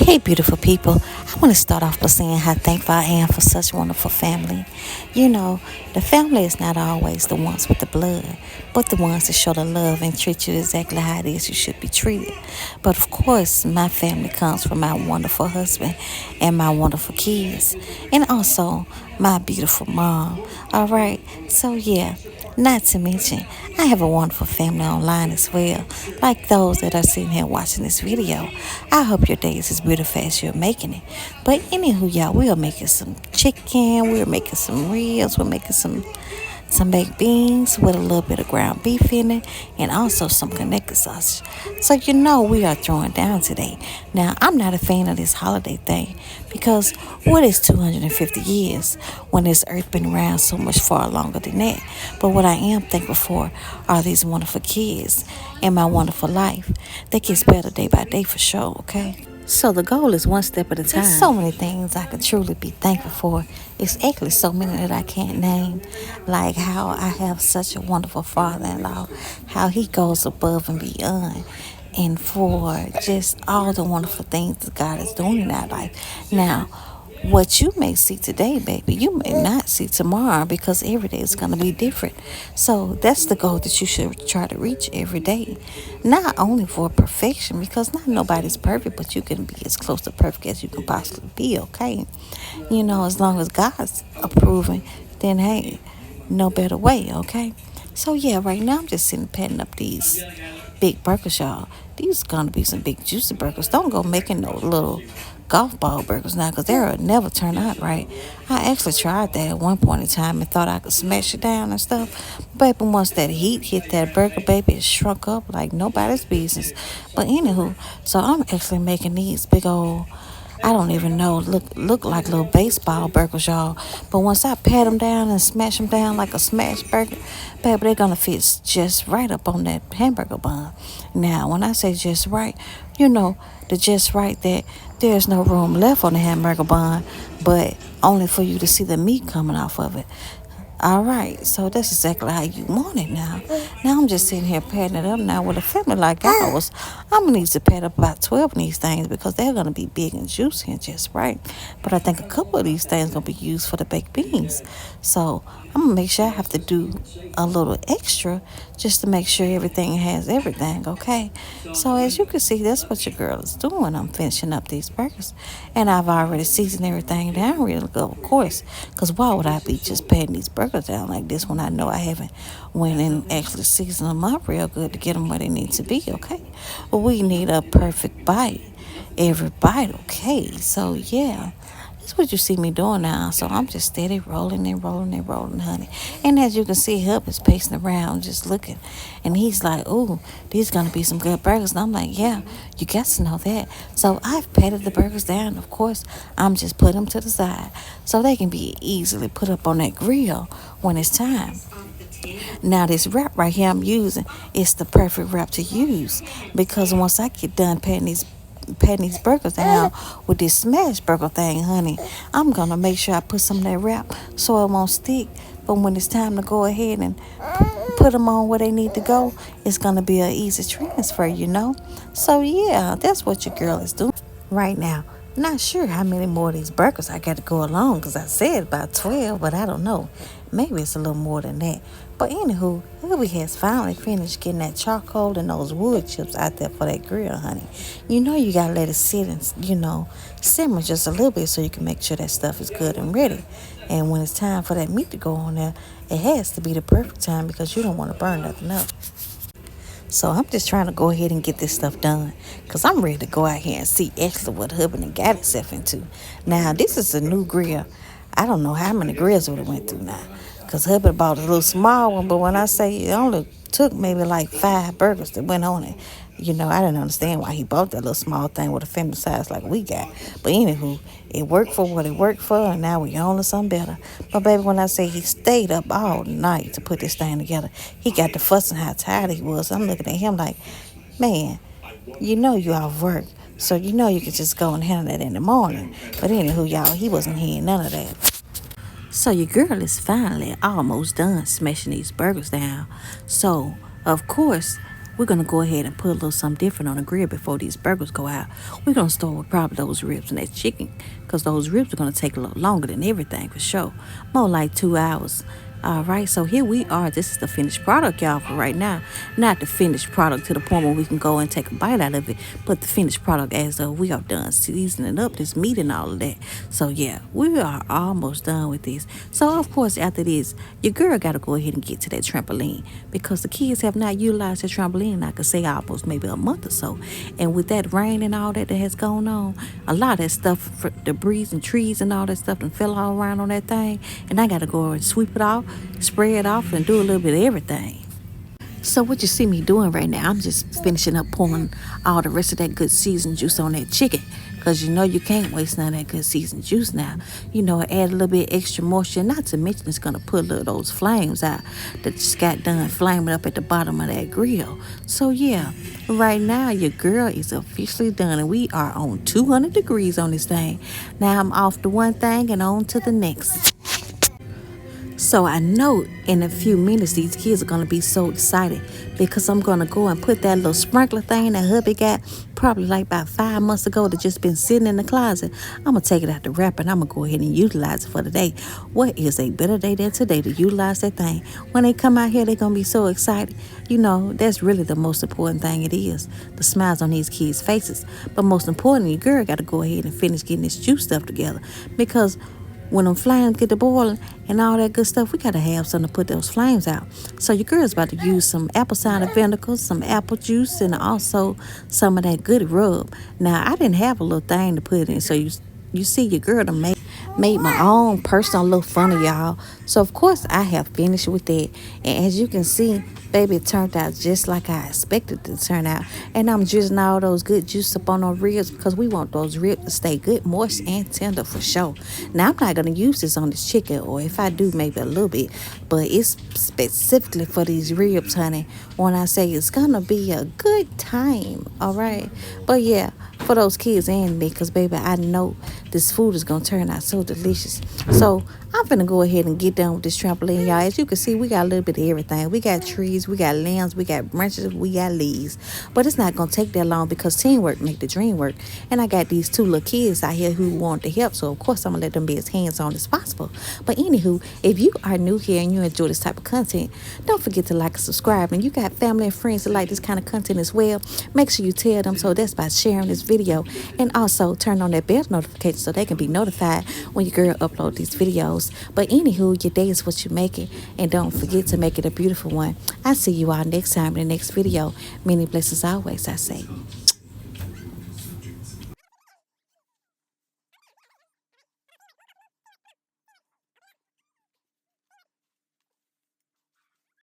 Hey, beautiful people. I want to start off by saying how thankful I am for such wonderful family. You know, the family is not always the ones with the blood, but the ones that show the love and treat you exactly how it is you should be treated. But of course, my family comes from my wonderful husband and my wonderful kids, and also my beautiful mom. All right, so yeah. Not to mention, I have a wonderful family online as well, like those that are sitting here watching this video. I hope your day is as beautiful as you're making it. But anywho, y'all, we are making some chicken, we're making some ribs, we're making some baked beans with a little bit of ground beef in it, and also some connected sausage. So you know we are throwing down today. Now I'm not a fan of this holiday thing because what is 250 years when this earth been around so much far longer than that? But what I am thankful for are these wonderful kids and my wonderful life. That gets better day by day for sure, okay? So the goal is one step at a time. There's so many things I could truly be thankful for. It's actually so many that I can't name. Like how I have such a wonderful father-in-law, how he goes above and beyond, and for just all the wonderful things that God is doing in our life. Now, what you may see today, baby, you may not see tomorrow because every day is going to be different. So that's the goal that you should try to reach every day. Not only for perfection, because not nobody's perfect, but you can be as close to perfect as you can possibly be, okay? You know, as long as God's approving, then hey, no better way, okay? So yeah, right now I'm just sitting patting up these big burgers, y'all. These gonna be some big juicy burgers. Don't go making no little golf ball burgers now, because they'll never turn out right. I actually tried that at one point in time and thought I could smash it down and stuff. Baby, once that heat hit that burger, baby, it shrunk up like nobody's business. But anywho, so I'm actually making these big old, I don't even know, look like little baseball burgers, y'all. But once I pat them down and smash them down like a smash burger, baby, they're gonna fit just right up on that hamburger bun. Now, when I say just right, you know, the just right that there's no room left on the hamburger bun, but only for you to see the meat coming off of it. All right, so that's exactly how you want it now. Now I'm just sitting here patting it up now with a family like ours. I'm gonna need to pat up about 12 of these things because they're gonna be big and juicy and just right. But I think a couple of these things gonna be used for the baked beans. So I'm gonna make sure I have to do a little extra just to make sure everything has everything, okay? So as you can see, that's what your girl is doing. I'm finishing up these burgers. And I've already seasoned everything down real good, of course. Because why would I be just patting these burgers down like this when I know I haven't went and actually seasoned them up real good to get them where they need to be, okay? But we need a perfect bite. Every bite, okay? So, yeah. That's what you see me doing now. So I'm just steady rolling and rolling and rolling, honey. And as you can see, Hub is pacing around just looking. And he's like, ooh, these going to be some good burgers. And I'm like, yeah, you got to know that. So I've patted the burgers down. Of course, I'm just putting them to the side so they can be easily put up on that grill when it's time. Now this wrap right here I'm using is the perfect wrap to use because once I get done patting these burgers down with this smash burger thing, honey, I'm gonna make sure I put some of that wrap so it won't stick. But when it's time to go ahead and put them on where they need to go, it's gonna be an easy transfer, you know. So yeah, that's what your girl is doing right now. Not sure how many more of these burgers I got to go along because I said about 12, but I don't know. Maybe it's a little more than that. But anywho, Hubby has finally finished getting that charcoal and those wood chips out there for that grill, honey. You know you got to let it sit and, simmer just a little bit so you can make sure that stuff is good and ready. And when it's time for that meat to go on there, it has to be the perfect time because you don't want to burn nothing up. So I'm just trying to go ahead and get this stuff done because I'm ready to go out here and see actually what Hubby and got itself into. Now, this is a new grill. I don't know how many grills we went through now because Hubby bought a little small one, but when I say it only took maybe like 5 burgers that went on it, I didn't understand why he bought that little small thing with a family size like we got. But anywho, it worked for what it worked for, and now we on to something better. But baby, when I say he stayed up all night to put this thing together, he got to fussing how tired he was. I'm looking at him like, man, you off work. So you could just go and handle that in the morning. But anywho, y'all, he wasn't hearing none of that. So your girl is finally almost done smashing these burgers down. So, of course, we're going to go ahead and put a little something different on the grill before these burgers go out. We're going to start with probably those ribs and that chicken, because those ribs are going to take a little longer than everything for sure. More like 2 hours. All right, so here we are. This is the finished product, y'all, for right now. Not the finished product to the point where we can go and take a bite out of it, but the finished product as though we are done seasoning up this meat and all of that. So, yeah, we are almost done with this. So, of course, after this, your girl got to go ahead and get to that trampoline, because the kids have not utilized the trampoline, I could say, almost maybe a month or so. And with that rain and all that has gone on, a lot of that stuff, debris and trees and all that stuff, and fell all around on that thing. And I got to go and sweep it off, spray it off, and do a little bit of everything. So what you see me doing right now, I'm just finishing up pouring all the rest of that good seasoned juice on that chicken, because you know you can't waste none of that good seasoned juice now. You know, add a little bit extra moisture, not to mention it's going to put a little of those flames out that just got done flaming up at the bottom of that grill. So yeah, right now your girl is officially done, and we are on 200 degrees on this thing. Now I'm off to one thing and on to the next. So I know in a few minutes these kids are going to be so excited, because I'm going to go and put that little sprinkler thing that hubby got probably like about 5 months ago that just been sitting in the closet. I'm going to take it out the wrapper and I'm going to go ahead and utilize it for today. What is a better day than today to utilize that thing? When they come out here, they're going to be so excited. You know, that's really the most important thing it is, the smiles on these kids' faces. But most importantly, your girl got to go ahead and finish getting this juice stuff together, because when them flames get to boiling and all that good stuff, we got to have something to put those flames out. So your girl's about to use some apple cider vinegar, some apple juice, and also some of that good rub. Now, I didn't have a little thing to put in, so you see your girl done made my own personal little fun of y'all. So, of course, I have finished with that. And as you can see, baby, it turned out just like I expected it to turn out. And I'm drizzling all those good juice up on those ribs, because we want those ribs to stay good, moist, and tender for sure. Now, I'm not going to use this on this chicken, or if I do, maybe a little bit. But it's specifically for these ribs, honey. When I say it's going to be a good time, all right? But, yeah, for those kids and me, because, baby, I know this food is going to turn out so delicious. So I'm finna go ahead and get done with this trampoline, y'all. As you can see, we got a little bit of everything. We got trees, we got limbs, we got branches, we got leaves. But it's not going to take that long, because teamwork make the dream work. And I got these 2 little kids out here who want to help. So, of course, I'm going to let them be as hands-on as possible. But anywho, if you are new here and you enjoy this type of content, don't forget to like and subscribe. And you got family and friends that like this kind of content as well, make sure you tell them. So that's by sharing this video. And also turn on that bell notification so they can be notified when your girl upload these videos. But anywho, your day is what you make it, and don't forget to make it a beautiful one. I'll see you all next time in the next video. Many blessings always, I say.